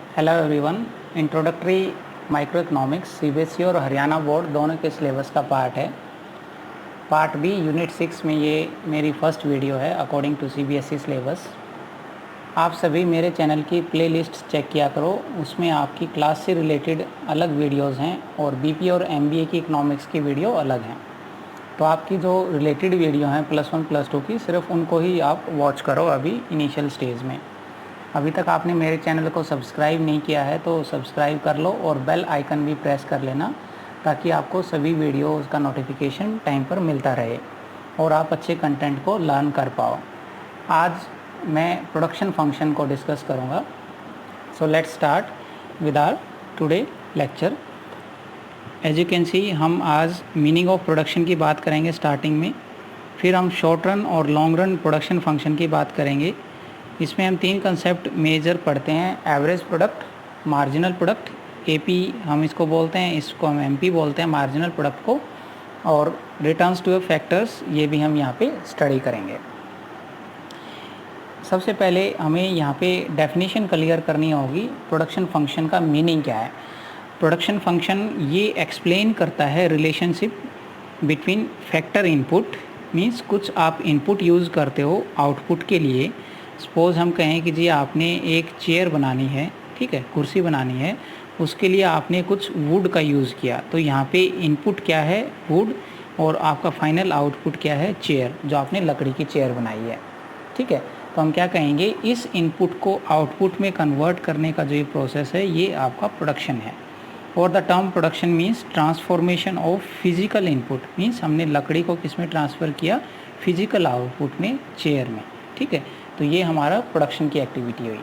Hello everyone. Introductory micro economics CBSE और Haryana board दोनों के सिलेबस का पार्ट है। पार्ट बी यूनिट 6 में ये मेरी फर्स्ट वीडियो है अकॉर्डिंग टू सीबीएसई सिलेबस। आप सभी मेरे चैनल की प्लेलिस्ट चेक किया करो, उसमें आपकी क्लास से रिलेटेड अलग वीडियोस हैं और बीपीए और एमबीए की इकोनॉमिक्स की वीडियो अलग हैं। तो आपकी जो रिलेटेड वीडियो हैं +1 +2 की, सिर्फ उनको ही आप वॉच करो अभी इनिशियल स्टेज में। अभी तक आपने मेरे चैनल को सब्सक्राइब नहीं किया है तो सब्सक्राइब कर लो और बेल आइकन भी प्रेस कर लेना, ताकि आपको सभी वीडियोस का नोटिफिकेशन टाइम पर मिलता रहे और आप अच्छे कंटेंट को लर्न कर पाओ। आज मैं प्रोडक्शन फंक्शन को डिस्कस करूँगा। So let's start with our today lecture. As you can see, हम आज मीनिंग ऑफ प्रोडक्शन की बात करेंगे स्टार्टिंग में, फिर हम शॉर्ट रन और लॉन्ग रन प्रोडक्शन फंक्शन की बात करेंगे। इसमें हम 3 कंसेप्ट मेजर पढ़ते हैं: average product, marginal product, AP हम इसको बोलते हैं, इसको हम एमपी बोलते हैं मार्जिनल प्रोडक्ट को, और रिटर्न्स टू फैक्टर्स, ये भी हम यहाँ पे स्टडी करेंगे। सबसे पहले हमें यहाँ पे डेफिनेशन क्लियर करनी होगी, प्रोडक्शन फंक्शन का मीनिंग क्या है। प्रोडक्शन फंक्शन ये एक्सप्लेन करता है relationship between factor input, means कुछ आप इनपुट यूज़ करते हो आउटपुट के लिए। सपोज़ हम कहें कि जी आपने एक चेयर बनानी है, ठीक है, कुर्सी बनानी है, उसके लिए आपने कुछ वुड का यूज़ किया, तो यहाँ पे इनपुट क्या है, वुड, और आपका फाइनल आउटपुट क्या है, चेयर, जो आपने लकड़ी की चेयर बनाई है, ठीक है। तो हम क्या कहेंगे, इस इनपुट को आउटपुट में कन्वर्ट करने का जो ये प्रोसेस है, ये आपका प्रोडक्शन है। और the term production means transformation of physical input, means हमने लकड़ी को किस में ट्रांसफ़र किया, फिजिकल आउटपुट में, चेयर में, ठीक है। तो ये हमारा प्रोडक्शन की एक्टिविटी हुई।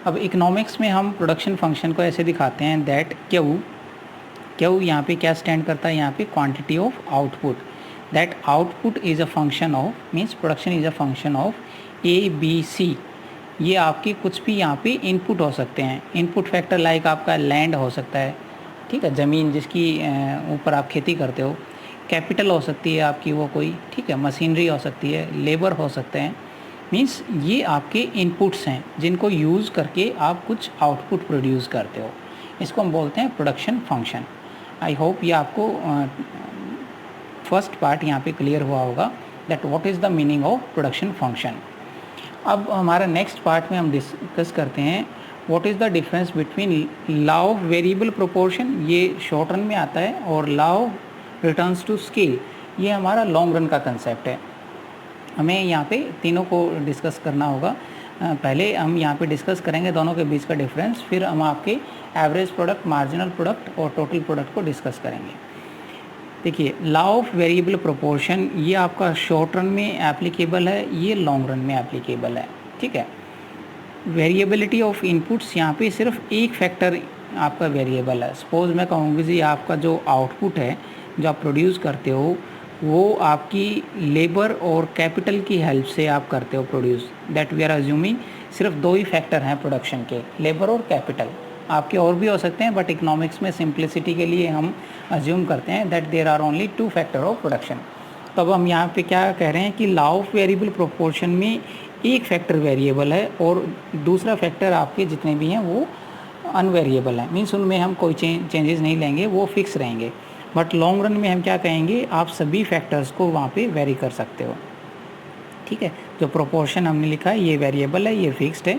अब इकोनॉमिक्स में हम प्रोडक्शन फंक्शन को ऐसे दिखाते हैं दैट क्यू यहाँ पे क्या स्टैंड करता है, यहाँ पे quantity of output, that output is a function of, means production is a function of ABC। ये आपके कुछ भी यहाँ पे इनपुट हो सकते हैं। इनपुट फैक्टर लाइक आपका लैंड हो सकता है, ठीक है, ज़मीन जिसकी ऊपर आप खेती करते हो। कैपिटल हो सकती है आपकी वो कोई, ठीक है, मशीनरी हो सकती है, लेबर हो सकते हैं। मीन्स ये आपके इनपुट्स हैं जिनको यूज़ करके आप कुछ आउटपुट प्रोड्यूस करते हो। इसको हम बोलते हैं प्रोडक्शन फंक्शन। आई होप ये आपको फर्स्ट पार्ट यहाँ पे क्लियर हुआ होगा that what is the meaning of production function. अब हमारा नेक्स्ट पार्ट में हम डिस्कस करते हैं what is the difference between law of variable proportion, ये शॉर्ट रन में आता है, और law of returns to scale, ये हमारा लॉन्ग रन का कंसेप्ट है। हमें यहाँ पे तीनों को डिस्कस करना होगा। पहले हम यहाँ पे डिस्कस करेंगे दोनों के बीच का डिफरेंस, फिर हम आपके एवरेज प्रोडक्ट, मार्जिनल प्रोडक्ट और टोटल प्रोडक्ट को डिस्कस करेंगे। देखिए, लॉ ऑफ वेरिएबल प्रोपोर्शन ये आपका शॉर्ट रन में एप्लीकेबल है, ये लॉन्ग रन में एप्लीकेबल है, ठीक है। वेरिएबिलिटी ऑफ इनपुट्स, यहाँ पे सिर्फ एक फैक्टर आपका वेरिएबल है। सपोज मैं कहूँगी जी आपका जो आउटपुट है, जो आप प्रोड्यूस करते हो, वो आपकी लेबर और कैपिटल की हेल्प से आप करते हो produce, that we are assuming सिर्फ 2 ही फैक्टर हैं प्रोडक्शन के, लेबर और कैपिटल। आपके और भी हो सकते हैं, बट इकोनॉमिक्स में सिंप्लिसिटी के लिए हम अज्यूम करते हैं that there are only 2 factor of production. तो अब हम यहाँ पे क्या कह रहे हैं कि लॉ ऑफ वेरिएबल प्रोपोर्शन में एक फैक्टर वेरिएबल है और दूसरा फैक्टर आपके जितने भी हैं वो अनवेरिएबल हैं, मीन्स उनमें हम कोई चेंजेस नहीं लेंगे, वो फिक्स रहेंगे। बट लॉन्ग रन में हम क्या कहेंगे, आप सभी फैक्टर्स को वहाँ पे वेरी कर सकते हो, ठीक है। जो प्रोपोर्शन हमने लिखा है ये वेरिएबल है, ये फिक्स्ड है,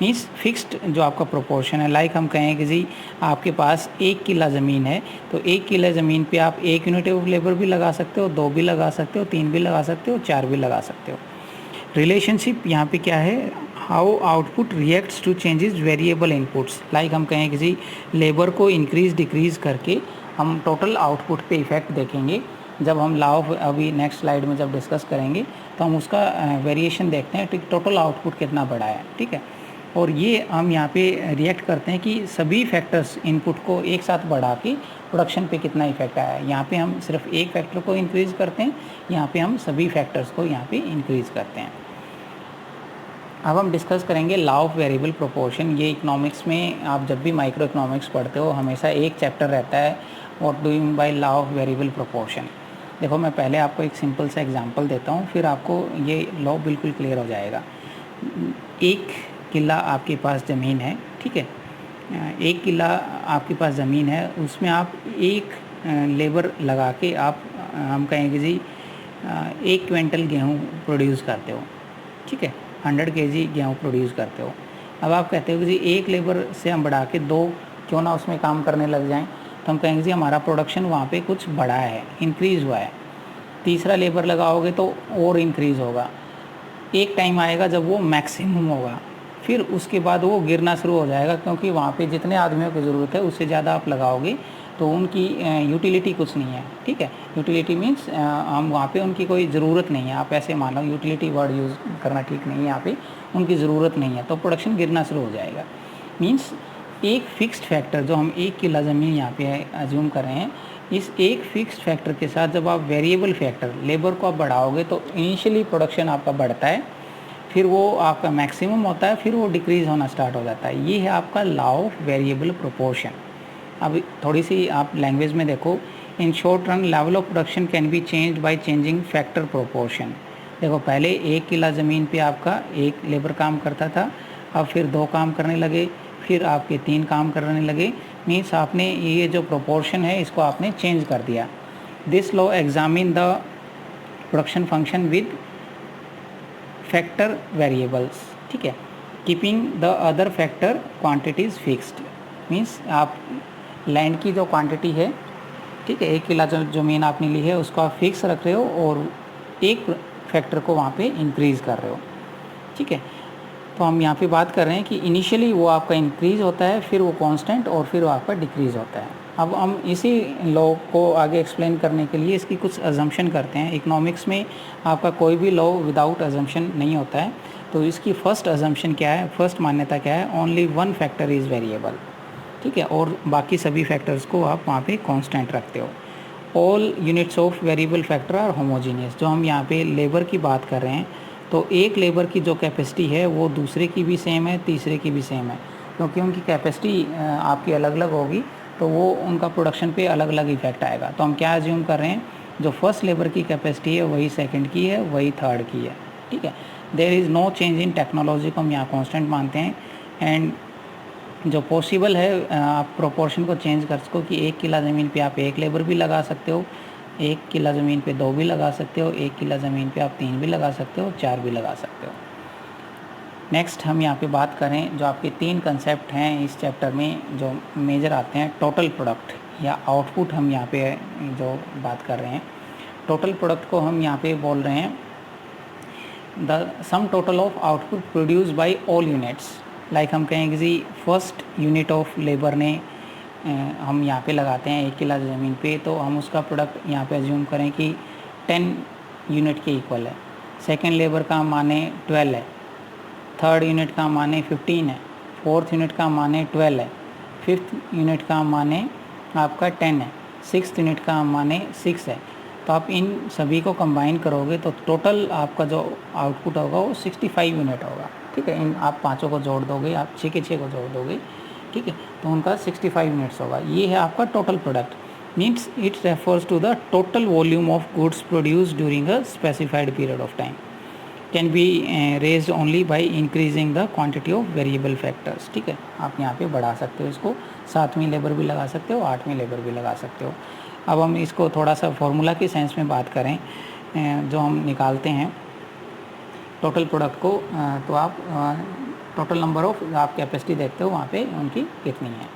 मीन्स फिक्स्ड जो आपका प्रोपोर्शन है। लाइक हम कहें कि जी आपके पास 1 किला ज़मीन है, तो 1 किला ज़मीन पे आप 1 यूनिट ऑफ लेबर भी लगा सकते हो, 2 भी लगा सकते हो, 3 भी लगा सकते हो, 4 भी लगा सकते हो। रिलेशनशिप यहाँ पे क्या है, how output reacts to changes variable inputs. Like हम कहें कि जी लेबर को इंक्रीज़ डिक्रीज़ करके हम टोटल आउटपुट पे इफ़ेक्ट देखेंगे। जब हम लॉ ऑफ, अभी नेक्स्ट स्लाइड में जब डिस्कस करेंगे तो हम उसका वेरिएशन देखते हैं, ठीक, टोटल आउटपुट कितना बढ़ा है, ठीक है। और ये हम यहाँ पे रिएक्ट करते हैं कि सभी फैक्टर्स इनपुट को एक साथ बढ़ा के प्रोडक्शन पे कितना इफेक्ट आया है। यहाँ पे हम सिर्फ एक फैक्टर को इंक्रीज़ करते हैं, यहाँ पे हम सभी फैक्टर्स को यहाँ पे इंक्रीज़ करते हैं। अब हम डिस्कस करेंगे लॉ ऑफ वेरिएबल प्रोपोर्शन। ये इकोनॉमिक्स में आप जब भी माइक्रो इकोनॉमिक्स पढ़ते हो हमेशा एक चैप्टर रहता है, what do you mean by law of variable proportion. देखो, मैं पहले आपको एक सिंपल सा एग्जांपल देता हूँ, फिर आपको ये लॉ बिल्कुल क्लियर हो जाएगा। 1 किला आपके पास ज़मीन है, ठीक है, 1 किला आपके पास ज़मीन है, उसमें आप एक लेबर लगा के आप हम कहेंगे जी 1 क्विंटल गेहूँ प्रोड्यूस करते हो, ठीक है, 100 केजी गेहूँ प्रोड्यूस करते हो। अब आप कहते हो कि जी एक लेबर से हम बढ़ा के 2 क्यों ना उसमें काम करने लग जाएं, तो हम कहेंगे जी हमारा प्रोडक्शन वहाँ पे कुछ बढ़ा है, इंक्रीज़ हुआ है। तीसरा लेबर लगाओगे तो और इंक्रीज़ होगा। एक टाइम आएगा जब वो मैक्सिमम होगा, फिर उसके बाद वो गिरना शुरू हो जाएगा, क्योंकि वहाँ पे जितने आदमियों की ज़रूरत है उससे ज़्यादा आप लगाओगे तो उनकी यूटिलिटी कुछ नहीं है, ठीक है। यूटिलिटी मीन्स हम वहाँ पे उनकी कोई ज़रूरत नहीं है, आप ऐसे मान लो, यूटिलिटी वर्ड यूज़ करना ठीक नहीं है यहाँ पे, उनकी ज़रूरत नहीं है, तो प्रोडक्शन गिरना शुरू हो जाएगा। मीन्स एक फिक्स्ड फैक्टर जो हम 1 किला ज़मीन यहाँ पे अज्यूम कर रहे हैं, इस एक फिक्स्ड फैक्टर के साथ जब आप वेरिएबल फैक्टर लेबर को आप बढ़ाओगे तो इनिशियली प्रोडक्शन आपका बढ़ता है, फिर वो आपका मैक्सिमम होता है, फिर वो डिक्रीज़ होना स्टार्ट हो जाता है। ये है आपका लॉ ऑफ वेरिएबल प्रोपोर्शन। अब थोड़ी सी आप लैंग्वेज में देखो, in short run level of production can be changed by changing factor proportion. देखो पहले 1 किला ज़मीन पे आपका 1 लेबर काम करता था, अब फिर 2 काम करने लगे, फिर आपके 3 काम करने लगे। मीन्स आपने ये जो प्रोपोर्शन है इसको आपने चेंज कर दिया। This law examine the production function with factor variables, ठीक है, keeping the other factor quantities fixed. Means आप लैंड की जो क्वांटिटी है, ठीक है, 1 किला जो ज़मीन आपने ली है उसको आप फिक्स रख रहे हो और एक फैक्टर को वहाँ पे इंक्रीज़ कर रहे हो, ठीक है। तो हम यहाँ पे बात कर रहे हैं कि इनिशियली वो आपका इंक्रीज़ होता है, फिर वो कांस्टेंट, और फिर वो आपका डिक्रीज़ होता है। अब हम इसी लॉ को आगे एक्सप्लेन करने के लिए इसकी कुछ अजम्पशन करते हैं। इकोनॉमिक्स में आपका कोई भी लॉ विदाउट अजम्पशन नहीं होता है, तो इसकी फ़र्स्ट अजम्पशन क्या है, फर्स्ट मान्यता क्या है, only one factor is variable, ठीक है, और बाकी सभी फैक्टर्स को आप वहाँ पे कांस्टेंट रखते हो। All units of variable factor are homogeneous. जो हम यहाँ पे लेबर की बात कर रहे हैं, तो एक लेबर की जो कैपेसिटी है वो दूसरे की भी सेम है, तीसरे की भी सेम है, क्योंकि उनकी कैपेसिटी आपकी अलग अलग होगी, तो वो उनका प्रोडक्शन पे अलग अलग इफेक्ट आएगा। तो हम क्या अज्यूम कर रहे हैं, जो फर्स्ट लेबर की कैपेसिटी है वही सेकंड की है, वही थर्ड की है, ठीक है। There is no change in technology को हम यहाँ कांस्टेंट मानते हैं। एंड जो पॉसिबल है आप प्रोपोर्शन को चेंज कर सको कि 1 किला ज़मीन पे आप 1 लेबर भी लगा सकते हो, 1 किला ज़मीन पे 2 भी लगा सकते हो, 1 किला ज़मीन पे आप 3 भी लगा सकते हो, 4 भी लगा सकते हो। नेक्स्ट हम यहाँ पे बात करें, जो आपके 3 कंसेप्ट हैं इस चैप्टर में जो मेजर आते हैं, टोटल प्रोडक्ट या आउटपुट हम यहाँ पे जो बात कर रहे हैं। टोटल प्रोडक्ट को हम यहाँ पे बोल रहे हैं the sum total of output produce by all units. Like हम कहेंगे जी फर्स्ट यूनिट ऑफ लेबर ने हम यहाँ पे लगाते हैं 1 किला ज़मीन पे, तो हम उसका प्रोडक्ट यहाँ पे अज्यूम करें कि 10 यूनिट के इक्वल है। सेकेंड लेबर का माने 12 है, थर्ड यूनिट का माने 15 है, फोर्थ यूनिट का माने 12 है, फिफ्थ यूनिट का माने आपका 10 है, सिक्स्थ यूनिट का माने 6 है। तो आप इन सभी को कंबाइन करोगे तो टोटल आपका जो आउटपुट होगा वो 65 यूनिट होगा, ठीक है। इन आप पाँचों को जोड़ दोगे, आप 6 के 6 को जोड़ दोगे, ठीक है, तो उनका 65 यूनिट्स होगा। ये है आपका total product. Means it refers to the total volume of goods produce during a specified period of time, can be raised only by increasing the quantity of variable factors, ठीक है। आप यहाँ पे बढ़ा सकते हो इसको, 7वीं लेबर भी लगा सकते हो, 8वीं लेबर भी लगा सकते हो। अब हम इसको थोड़ा सा फॉर्मूला की सेंस में बात करें, जो हम निकालते हैं टोटल प्रोडक्ट को, तो आप टोटल नंबर ऑफ आप कैपेसिटी देखते हो वहाँ पे उनकी कितनी है।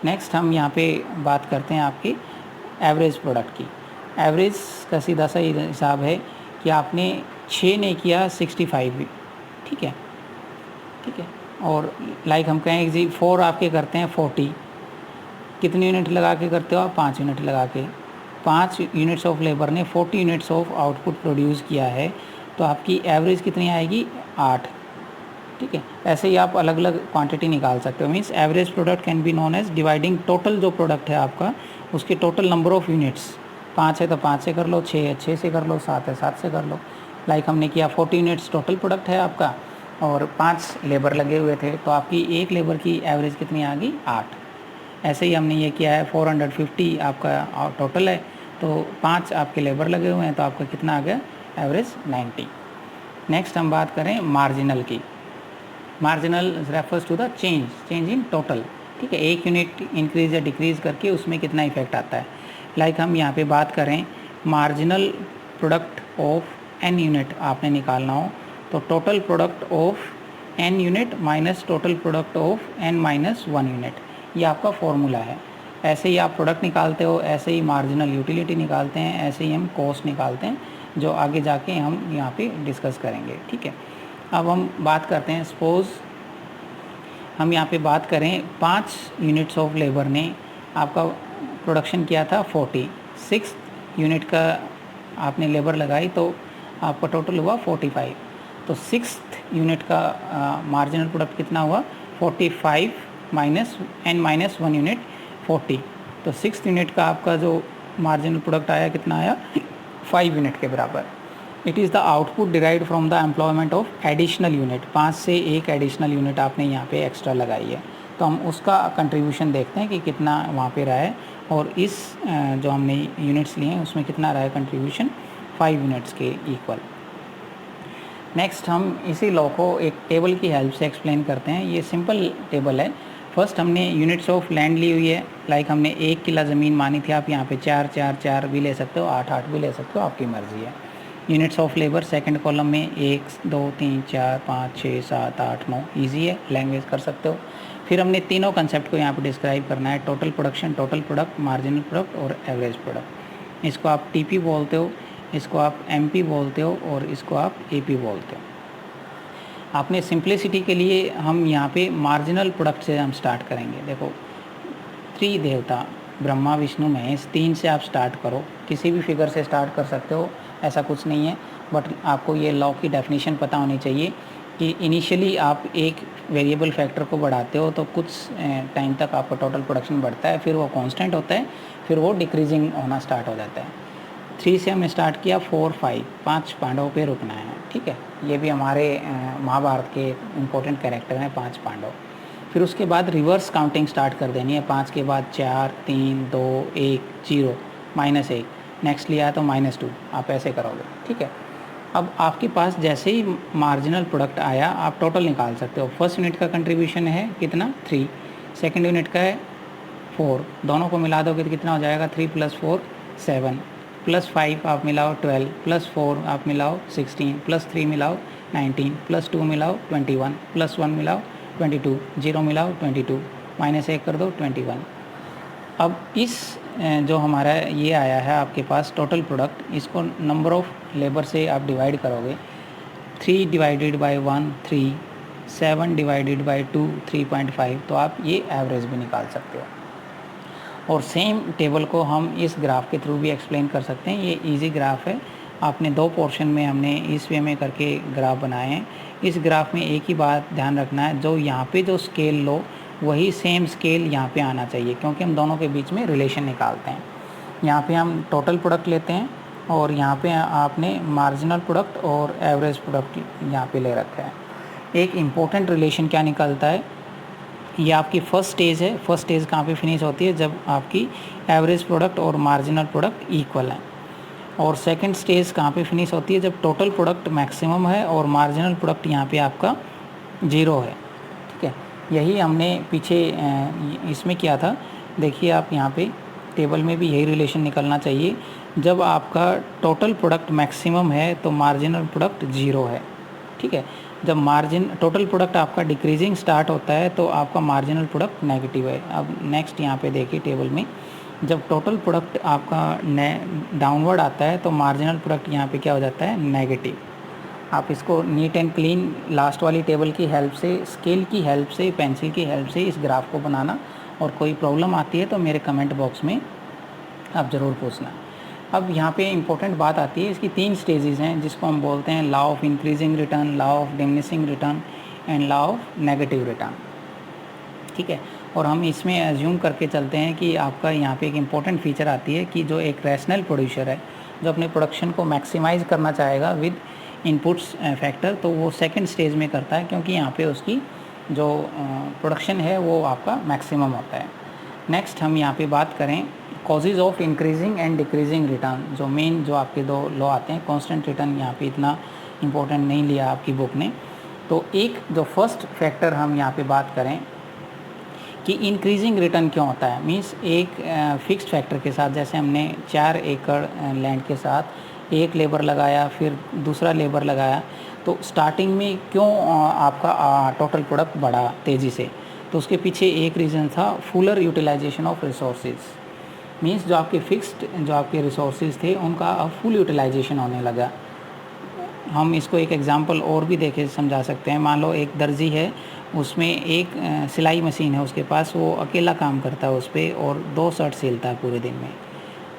नेक्स्ट हम यहाँ पे बात करते हैं आपकी एवरेज प्रोडक्ट की। एवरेज का सीधा सा हिसाब है कि आपने 6 ने किया 65 भी, ठीक है, ठीक है। और लाइक हम कहें जी 4 आपके करते हैं 40, कितने यूनिट लगा के करते हो आप, 5 यूनिट लगा के। 5 यूनिट्स ऑफ लेबर ने 40 यूनिट्स ऑफ आउटपुट प्रोड्यूस किया है, तो आपकी एवरेज कितनी आएगी, 8, ठीक है। ऐसे ही आप अलग अलग क्वांटिटी निकाल सकते हो। Means average product can be known as dividing total जो प्रोडक्ट है आपका, उसके टोटल नंबर ऑफ यूनिट्स। 5 है तो 5 से कर लो, 6 है 6 से कर लो, 7 है 7 से कर लो। लाइक हमने किया 40 यूनिट्स टोटल प्रोडक्ट है आपका और 5 लेबर लगे हुए थे, तो आपकी एक लेबर की एवरेज कितनी आ गई, 8। ऐसे ही हमने ये किया है 450 आपका टोटल है, तो 5 आपके लेबर लगे हुए हैं, तो आपका कितना आ गया, एवरेज 90। नेक्स्ट हम बात करें मार्जिनल की। Marginal refers to the change in total, ठीक है, एक यूनिट इंक्रीज़ या डिक्रीज़ करके उसमें कितना इफेक्ट आता है। लाइक हम यहाँ पे बात करें marginal product of n unit आपने निकालना हो तो total product of n unit minus total product of n minus 1 unit, ये आपका फॉर्मूला है। ऐसे ही आप प्रोडक्ट निकालते हो, ऐसे ही मार्जिनल यूटिलिटी निकालते हैं, ऐसे ही हम कॉस्ट निकालते हैं, जो आगे जाके हम यहाँ पे डिस्कस करेंगे। ठीक है, अब हम बात करते हैं, सपोज़ हम यहाँ पे बात करें 5 यूनिट्स ऑफ लेबर ने आपका प्रोडक्शन किया था 40, 6 यूनिट का आपने लेबर लगाई तो आपका टोटल हुआ 45, तो 6 यूनिट का मार्जिनल प्रोडक्ट कितना हुआ 45 माइनस एन माइनस 1 यूनिट 40, तो 6 यूनिट का आपका जो मार्जिनल प्रोडक्ट आया कितना आया 5 यूनिट के बराबर। It is the output derived from the employment of additional unit, 5 से 1 एडिशनल यूनिट आपने यहाँ पे एक्स्ट्रा लगाई है, तो हम उसका कंट्रीब्यूशन देखते हैं कि कितना वहाँ पे रहा है, और इस जो हमने यूनिट्स लिए हैं उसमें कितना रहा है कंट्रीब्यूशन 5 यूनिट्स के इक्वल। नेक्स्ट हम इसी लॉ को एक टेबल की हेल्प से एक्सप्लेन करते हैं। ये सिंपल टेबल है। फर्स्ट हमने यूनिट्स ऑफ लैंड ली हुई है, लाइक हमने 1 किला ज़मीन मानी थी, आप यहाँ पे 4 4 4 भी ले सकते हो, 8 8 भी ले सकते हो, आपकी मर्ज़ी है। Units of labour second column में 1 2 3 4 5 6 7 8 9, ईजी है, लैंग्वेज कर सकते हो। फिर हमने तीनों कंसेप्ट को यहाँ पे डिस्क्राइब करना है, total production, total product, marginal product और एवरेज प्रोडक्ट। इसको आप टीपी बोलते हो, इसको आप एमपी बोलते हो और इसको आप एपी बोलते हो। आपने सिंप्लिसिटी के लिए हम यहाँ पे मार्जिनल प्रोडक्ट से हम स्टार्ट करेंगे। देखो 3 देवता ब्रह्मा विष्णु महेश, 3 से आप स्टार्ट करो, किसी भी फिगर से स्टार्ट कर सकते हो, ऐसा कुछ नहीं है, बट आपको ये लॉ की डेफिनेशन पता होनी चाहिए कि इनिशियली आप एक वेरिएबल फैक्टर को बढ़ाते हो तो कुछ टाइम तक आपका टोटल प्रोडक्शन बढ़ता है, फिर वो कांस्टेंट होता है, फिर वो डिक्रीजिंग होना स्टार्ट हो जाता है। 3 से हमने स्टार्ट किया, 4 5 5 पांडवों पे रुकना है। ठीक है, ये भी हमारे महाभारत के इम्पोर्टेंट कैरेक्टर हैं 5 पांडव। फिर उसके बाद रिवर्स काउंटिंग स्टार्ट कर देनी है, 5 के बाद 4 3 2 1 0 -1, नेक्स्ट लिया है तो -2, आप ऐसे करोगे। ठीक है, अब आपके पास जैसे ही मार्जिनल प्रोडक्ट आया आप टोटल निकाल सकते हो। फर्स्ट यूनिट का कंट्रीब्यूशन है कितना 3, सेकंड यूनिट का है 4, दोनों को मिला दोगे तो कितना हो जाएगा 3 + 4 7, +5 आप मिलाओ 12, +4 आप मिलाओ 16, +3 मिलाओ 19, +2 मिलाओ 21, +1 मिलाओ 22, 0 मिलाओ 22, -1 कर दो 21। अब इस जो हमारा ये आया है आपके पास टोटल प्रोडक्ट, इसको नंबर ऑफ़ लेबर से आप डिवाइड करोगे, 3 डिवाइडेड बाय 1 3, 7 डिवाइडेड बाय 2 3.5, तो आप ये एवरेज भी निकाल सकते हो। और सेम टेबल को हम इस ग्राफ के थ्रू भी एक्सप्लेन कर सकते हैं। ये इजी ग्राफ है, आपने 2 पोर्शन में हमने इस वे में करके ग्राफ बनाए हैं। इस ग्राफ में एक ही बात ध्यान रखना है, जो यहाँ पे जो स्केल लो वही सेम स्केल यहाँ पे आना चाहिए, क्योंकि हम दोनों के बीच में रिलेशन निकालते हैं। यहाँ पे हम टोटल प्रोडक्ट लेते हैं और यहाँ पे आपने मार्जिनल प्रोडक्ट और एवरेज प्रोडक्ट यहाँ पे ले रखा है। एक इम्पोर्टेंट रिलेशन क्या निकलता है, ये आपकी फर्स्ट स्टेज है। फर्स्ट स्टेज कहाँ पे फिनिश होती है, जब आपकी एवरेज प्रोडक्ट और मार्जिनल प्रोडक्ट इक्वल हैं। और सेकंड स्टेज कहाँ पे फिनिश होती है, जब टोटल प्रोडक्ट मैक्सिमम है और मार्जिनल प्रोडक्ट यहाँ पे आपका 0 है। ठीक है, यही हमने पीछे इसमें किया था। देखिए आप यहाँ पे टेबल में भी यही रिलेशन निकलना चाहिए, जब आपका टोटल प्रोडक्ट मैक्सिमम है तो मार्जिनल प्रोडक्ट 0 है। ठीक है, जब टोटल प्रोडक्ट आपका डिक्रीजिंग स्टार्ट होता है तो आपका मार्जिनल प्रोडक्ट नेगेटिव है। अब नेक्स्ट यहाँ पे देखिए टेबल में, जब टोटल प्रोडक्ट आपका डाउनवर्ड आता है तो मार्जिनल प्रोडक्ट यहाँ पे क्या हो जाता है, नेगेटिव। आप इसको नीट एंड क्लीन लास्ट वाली टेबल की हेल्प से, स्केल की हेल्प से, पेंसिल की हेल्प से इस ग्राफ को बनाना, और कोई प्रॉब्लम आती है तो मेरे कमेंट बॉक्स में आप ज़रूर पूछना। अब यहाँ पे इम्पोर्टेंट बात आती है, इसकी 3 स्टेजेस हैं जिसको हम बोलते हैं law of increasing return, law of diminishing return and law of negative return. ठीक है, और हम इसमें एज्यूम करके चलते हैं कि आपका यहाँ पे एक इम्पॉर्टेंट फीचर आती है कि जो एक रैशनल प्रोड्यूसर है, जो अपने प्रोडक्शन को मैक्सिमाइज़ करना चाहेगा विद इनपुट्स फैक्टर, तो वो सेकंड स्टेज में करता है, क्योंकि यहाँ पे उसकी जो प्रोडक्शन है वो आपका मैक्सिमम होता है। नेक्स्ट हम यहाँ पे बात करें causes of increasing and decreasing return, जो मेन जो आपके 2 लॉ आते हैं। कांस्टेंट रिटर्न यहाँ पे इतना इम्पोर्टेंट नहीं लिया आपकी बुक ने। तो एक जो फर्स्ट फैक्टर हम यहाँ पे बात करें कि इंक्रीजिंग रिटर्न क्यों होता है। मीन्स एक फिक्स्ड फैक्टर के साथ, जैसे हमने 4 एकड़ लैंड के साथ एक लेबर लगाया, फिर दूसरा लेबर लगाया, तो स्टार्टिंग में क्यों आपका टोटल प्रोडक्ट बढ़ा तेज़ी से, तो उसके पीछे एक रीज़न था fuller utilisation of resources. Means जो आपके फिक्स्ड जो आपके रिसोर्सेज थे उनका अब फुल यूटिलाइजेशन होने लगा। हम इसको एक एग्जांपल और भी देके समझा सकते हैं। मान लो एक दर्जी है, उसमें एक सिलाई मशीन है उसके पास, वो अकेला काम करता है उस पर और 2 शर्ट सिलता है पूरे दिन में,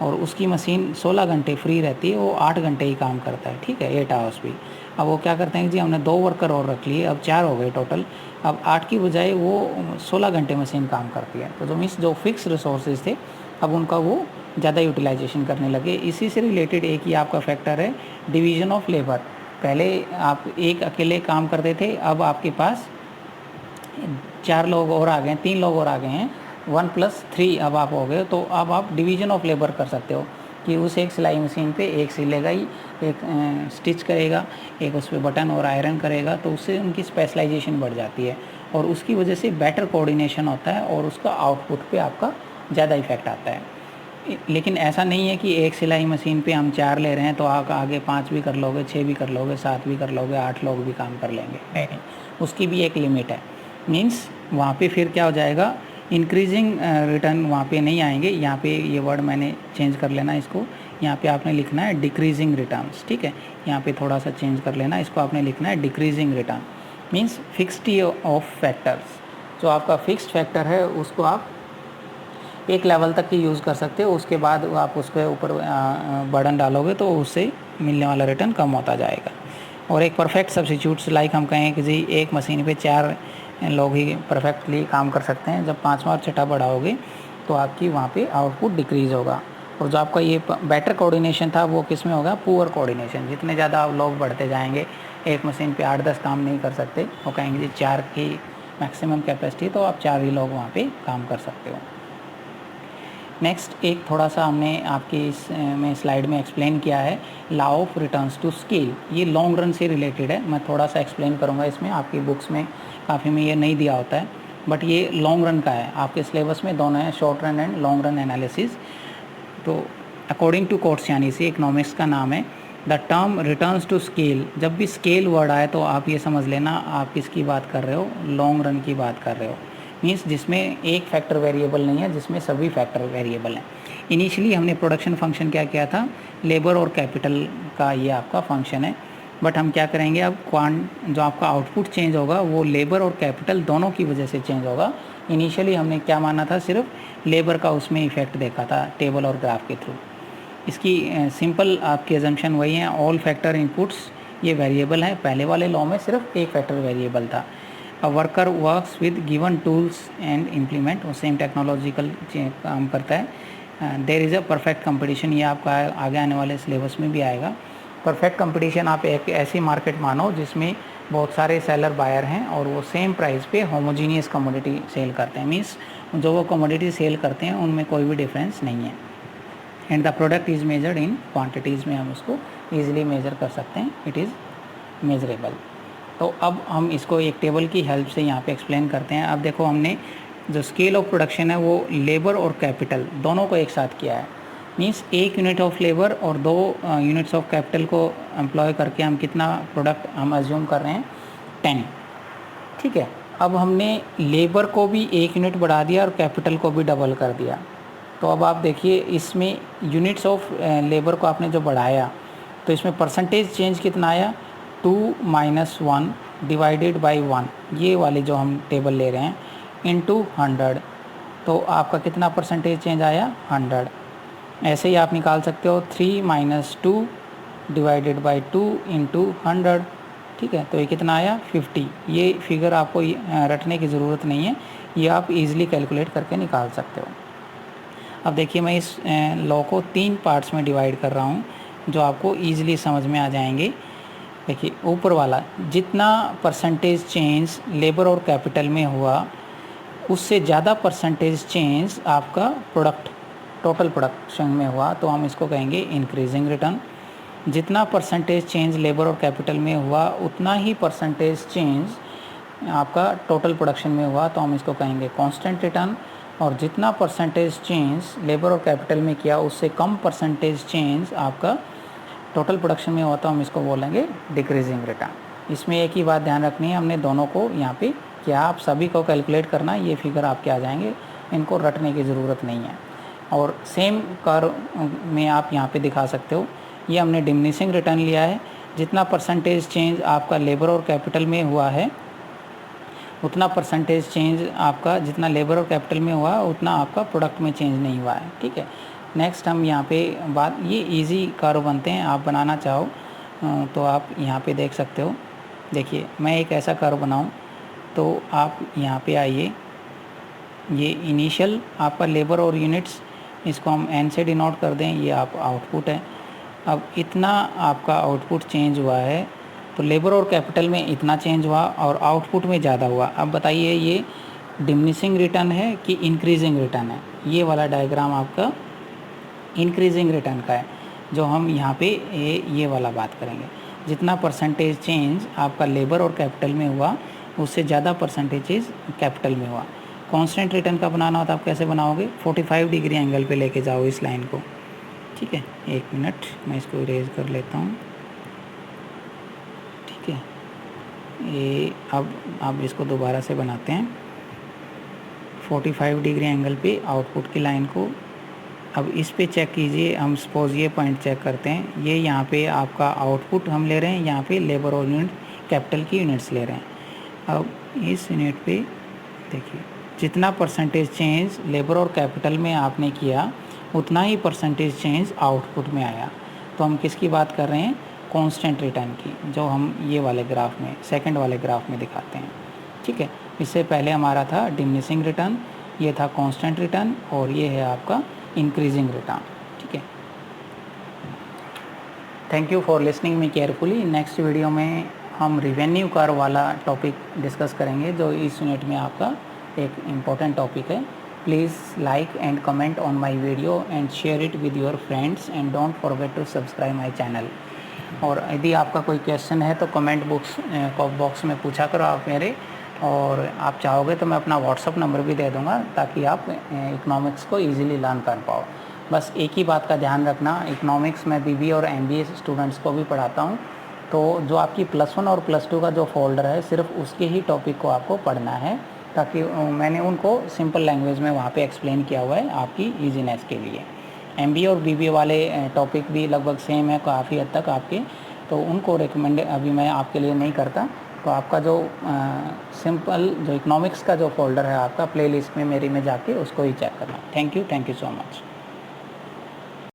और उसकी मशीन 16 घंटे फ्री रहती है, वो 8 घंटे ही काम करता है, ठीक है, 8 आवर्स भी। अब वो क्या करते हैं जी, हमने 2 वर्कर और रख लिए, अब 4 हो गए टोटल, अब 8 की बजाय वो 16 घंटे मशीन काम करती है। तो जो मीन्स जो फिक्स रिसोर्सेज थे अब उनका वो ज़्यादा यूटिलाइजेशन करने लगे। इसी से रिलेटेड एक ही आपका फैक्टर है डिवीज़न ऑफ लेबर। पहले आप एक अकेले काम करते थे, अब आपके पास 4 लोग और आ गए, 3 लोग और आ गए हैं, 1+3 अब आप हो गए। तो अब आप डिवीज़न ऑफ लेबर कर सकते हो कि उस एक सिलाई मशीन पे एक सिलेगा ही, एक स्टिच करेगा, एक उस पर बटन और आयरन करेगा, तो उससे उनकी स्पेशलाइजेशन बढ़ जाती है और उसकी वजह से बेटर कोऑर्डिनेशन होता है और उसका आउटपुट पे आपका ज़्यादा इफेक्ट आता है। लेकिन ऐसा नहीं है कि एक सिलाई मशीन पे हम 4 ले रहे हैं तो आप आगे 5 भी कर लोगे, 6 भी कर लोगे, 7 भी कर लोगे, 8 लोग भी काम कर लेंगे, नहीं, उसकी भी एक लिमिट है। मीन्स वहाँ पे फिर क्या हो जाएगा, इंक्रीजिंग रिटर्न वहाँ पे नहीं आएंगे। यहाँ पे ये वर्ड मैंने चेंज कर लेना इसको, यहाँ पे आपने लिखना है डिक्रीजिंग रिटर्न्स, ठीक है, यहाँ पे थोड़ा सा चेंज कर लेना, इसको आपने लिखना है decreasing return. Means fixity of factors, जो आपका फिक्स्ड फैक्टर है उसको आप एक लेवल तक ही यूज़ कर सकते हो, उसके बाद आप उसके ऊपर बर्डन डालोगे तो उससे मिलने वाला रिटर्न कम होता जाएगा। और एक परफेक्ट सब्स्टिट्यूट्स, लाइक हम कहें कि जी एक मशीन पे 4 लोग ही परफेक्टली काम कर सकते हैं, जब 5वां और छठा बढ़ाओगे तो आपकी वहाँ पे आउटपुट डिक्रीज़ होगा। और जो आपका ये बेटर कोऑर्डिनेशन था वो किस में होगा, पुअर कोऑर्डिनेशन। जितने ज़्यादा आप लोग बढ़ते जाएंगे, एक मशीन पे 8-10 काम नहीं कर सकते, वो कहेंगे जी 4 की मैक्सिमम कैपेसिटी, तो आप 4 ही लोग वहाँ पे काम कर सकते हो। नेक्स्ट एक थोड़ा सा हमने आपकी इस में स्लाइड में एक्सप्लेन किया है law of returns to scale. ये लॉन्ग रन से रिलेटेड है, मैं थोड़ा सा एक्सप्लेन करूँगा इसमें, आपकी बुक्स में काफ़ी में ये नहीं दिया होता है, बट ये लॉन्ग रन का है, आपके सिलेबस में दोनों है, short run and long run analysis. तो अकॉर्डिंग टू कोट्सियानी, से इकोनॉमिक्स का नाम है, the term returns to scale, जब भी स्केल वर्ड आए तो आप ये समझ लेना आप किसकी बात कर रहे हो, लॉन्ग रन की बात कर रहे हो। मीन्स जिसमें एक फैक्टर वेरिएबल नहीं है, जिसमें सभी फैक्टर वेरिएबल हैं। इनिशियली हमने प्रोडक्शन फंक्शन क्या किया था, लेबर और कैपिटल का ये आपका फंक्शन है, बट हम क्या करेंगे अब, जो आपका आउटपुट चेंज होगा वो लेबर और कैपिटल दोनों की वजह से चेंज होगा। इनिशियली हमने क्या माना था, सिर्फ लेबर का उसमें इफेक्ट देखा था टेबल और ग्राफ के थ्रू। इसकी सिंपल आपकी एजम्पशन वही है, ऑल फैक्टर इनपुट्स ये वेरिएबल हैं। पहले वाले लॉ में सिर्फ एक फैक्टर वेरिएबल था। A worker works with given tools and implement, वो सेम टेक्नोलॉजिकल काम करता है। There is a perfect competition, ये आपका आगे आने वाले सिलेबस में भी आएगा। परफेक्ट कंपटीशन आप एक ऐसी मार्केट मानो जिसमें बहुत सारे सेलर बायर हैं और वो सेम प्राइस पे होमोजीनियस कमोडिटी सेल करते हैं। मीन्स जो वो कमोडिटी सेल करते हैं उनमें कोई भी डिफरेंस नहीं है। And the product is measured in quantities में हम उसको ईजिली मेजर कर सकते हैं, इट इज़ मेजरेबल। तो अब हम इसको एक टेबल की हेल्प से यहाँ पे एक्सप्लेन करते हैं। अब देखो हमने जो स्केल ऑफ प्रोडक्शन है वो लेबर और कैपिटल दोनों को एक साथ किया है। मीन्स 1 यूनिट ऑफ लेबर और 2 यूनिट्स ऑफ कैपिटल को एम्प्लॉय करके हम कितना प्रोडक्ट हम अज्यूम कर रहे हैं, 10, ठीक है। अब हमने लेबर को भी 1 यूनिट बढ़ा दिया और कैपिटल को भी डबल कर दिया। तो अब आप देखिए इसमें यूनिट्स ऑफ लेबर को आपने जो बढ़ाया तो इसमें परसेंटेज चेंज कितना आया, 2 - 1 डिवाइडेड बाई 1, ये वाली जो हम टेबल ले रहे हैं, इनटू 100, तो आपका कितना परसेंटेज चेंज आया, 100। ऐसे ही आप निकाल सकते हो 3 - 2 डिवाइडेड बाई 2 इंटू 100, ठीक है, तो ये कितना आया, 50। ये फिगर आपको रटने की ज़रूरत नहीं है, ये आप इजीली कैलकुलेट करके निकाल सकते हो। अब देखिए मैं इस लॉ को 3 पार्ट्स में डिवाइड कर रहा हूँ जो आपको ईजिली समझ में आ जाएंगे। देखिए ऊपर वाला, जितना परसेंटेज चेंज लेबर और कैपिटल में हुआ उससे ज़्यादा परसेंटेज चेंज आपका प्रोडक्ट टोटल प्रोडक्शन में हुआ तो हम इसको कहेंगे इंक्रीजिंग रिटर्न। जितना परसेंटेज चेंज लेबर और कैपिटल में हुआ उतना ही परसेंटेज चेंज आपका टोटल प्रोडक्शन में हुआ तो हम इसको कहेंगे कांस्टेंट रिटर्न, और जितना परसेंटेज चेंज लेबर और कैपिटल में किया उससे कम परसेंटेज चेंज आपका टोटल प्रोडक्शन में हुआ तो हम इसको बोलेंगे डिक्रीजिंग रिटर्न। इसमें एक ही बात ध्यान रखनी है, हमने दोनों को यहाँ पे क्या आप सभी को कैलकुलेट करना, ये फिगर आपके आ जाएंगे, इनको रटने की ज़रूरत नहीं है। और सेम कर्व में आप यहाँ पे दिखा सकते हो, ये हमने डिमिनिशिंग रिटर्न लिया है, जितना परसेंटेज चेंज आपका लेबर और कैपिटल में हुआ है उतना परसेंटेज चेंज आपका, जितना लेबर और कैपिटल में हुआ उतना आपका प्रोडक्ट में चेंज नहीं हुआ है, ठीक है। नेक्स्ट हम यहाँ पे बात, ये इजी कर्व बनते हैं, आप बनाना चाहो तो आप यहाँ पे देख सकते हो। देखिए मैं एक ऐसा कर्व बनाऊँ तो आप यहाँ पे आइए, ये इनिशियल आपका लेबर और यूनिट्स, इसको हम एन से डिनोट कर दें, ये आप आउटपुट है। अब इतना आपका आउटपुट चेंज हुआ है तो लेबर और कैपिटल में इतना चेंज हुआ और आउटपुट में ज़्यादा हुआ। अब बताइए ये डिमिनिशिंग रिटर्न है कि इंक्रीजिंग रिटर्न है? ये वाला डायग्राम आपका इंक्रीजिंग रिटर्न का है, जो हम यहाँ पे ये वाला बात करेंगे। जितना परसेंटेज चेंज आपका लेबर और कैपिटल में हुआ उससे ज़्यादा परसेंटेज कैपिटल में हुआ। कांस्टेंट रिटर्न का बनाना हो तो आप कैसे बनाओगे? 45 डिग्री एंगल पे लेके जाओ इस लाइन को, ठीक है। एक मिनट मैं इसको इरेज कर लेता हूँ, ठीक है। ये अब इसको दोबारा से बनाते हैं 45 डिग्री एंगल पे आउटपुट की लाइन को। अब इस पे चेक कीजिए, हम सपोज ये पॉइंट चेक करते हैं, ये यहाँ पे आपका आउटपुट हम ले रहे हैं, यहाँ पे लेबर और यूनिट कैपिटल की यूनिट्स ले रहे हैं। अब इस यूनिट पे देखिए जितना परसेंटेज चेंज लेबर और कैपिटल में आपने किया उतना ही परसेंटेज चेंज आउटपुट में आया। तो हम किसकी बात कर रहे हैं? कांस्टेंट रिटर्न की, जो हम ये वाले ग्राफ में, सेकंड वाले ग्राफ में दिखाते हैं, ठीक है। इससे पहले हमारा था डिमिनिशिंग रिटर्न, ये था कांस्टेंट रिटर्न, और ये है आपका इंक्रीजिंग रिटर्न, ठीक है। Thank you for listening me carefully. Next video में हम रिवेन्यू कर्व वाला टॉपिक डिस्कस करेंगे, जो इस यूनिट में आपका एक इम्पॉर्टेंट टॉपिक है। Please like and comment on my video and share it with your friends and don't forget to subscribe my channel. और यदि आपका कोई क्वेश्चन है तो कमेंट बॉक्स में पूछा करो आप मेरे, और आप चाहोगे तो मैं अपना व्हाट्सअप नंबर भी दे दूँगा ताकि आप इकोनॉमिक्स को ईजिली लर्न कर पाओ। बस एक ही बात का ध्यान रखना, इकोनॉमिक्स में बीबीए और एमबीए स्टूडेंट्स को भी पढ़ाता हूँ, तो जो आपकी +1 और +2 का जो फोल्डर है सिर्फ उसके ही टॉपिक को आपको पढ़ना है, ताकि मैंने उनको सिंपल लैंग्वेज में वहाँ पे एक्सप्लेन किया हुआ है आपकी ईजीनेस के लिए। एमबीए और बीबीए वाले टॉपिक भी लगभग सेम है काफ़ी हद तक आपके, तो उनको रिकमेंड अभी मैं आपके लिए नहीं करता। तो आपका जो सिंपल जो इकोनॉमिक्स का जो फोल्डर है आपका प्लेलिस्ट में मेरी में जाके उसको ही चेक करना। Thank you so much.